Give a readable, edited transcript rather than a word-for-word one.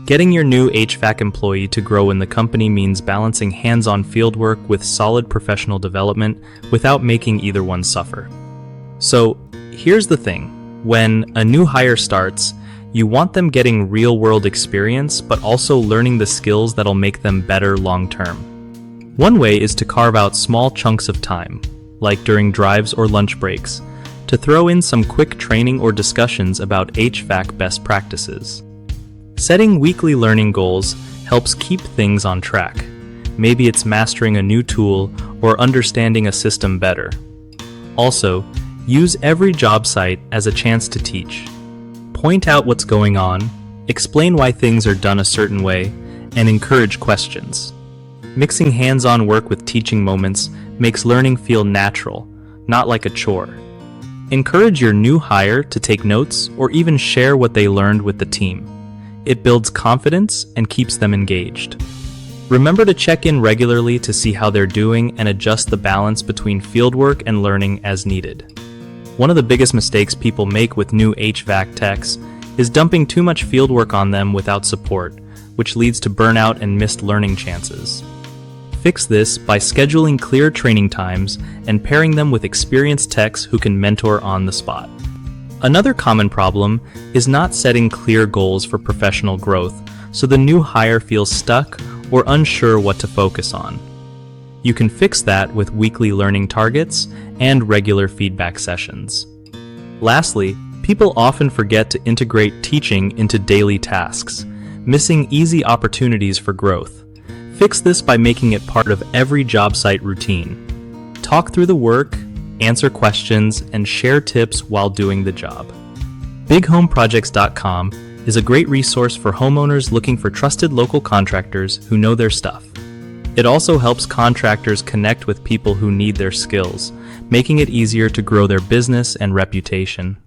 Getting your new HVAC employee to grow in the company means balancing hands-on fieldwork with solid professional development without making either one suffer. So, here's the thing. When a new hire starts, you want them getting real-world experience, but also learning the skills that'll make them better long-term. One way is to carve out small chunks of time, like during drives or lunch breaks, to throw in some quick training or discussions about HVAC best practices. Setting weekly learning goals helps keep things on track. Maybe it's mastering a new tool or understanding a system better. Also, use every job site as a chance to teach. Point out what's going on, explain why things are done a certain way, and encourage questions. Mixing hands-on work with teaching moments makes learning feel natural, not like a chore. Encourage your new hire to take notes or even share what they learned with the team. It builds confidence and keeps them engaged. Remember to check in regularly to see how they're doing and adjust the balance between fieldwork and learning as needed. One of the biggest mistakes people make with new HVAC techs is dumping too much fieldwork on them without support, which leads to burnout and missed learning chances. Fix this by scheduling clear training times and pairing them with experienced techs who can mentor on the spot. Another common problem is not setting clear goals for professional growth, so the new hire feels stuck or unsure what to focus on. You can fix that with weekly learning targets and regular feedback sessions. Lastly, people often forget to integrate teaching into daily tasks, missing easy opportunities for growth. Fix this by making it part of every job site routine. Talk through the work, answer questions, and share tips while doing the job. BigHomeProjects.com is a great resource for homeowners looking for trusted local contractors who know their stuff. It also helps contractors connect with people who need their skills, making it easier to grow their business and reputation.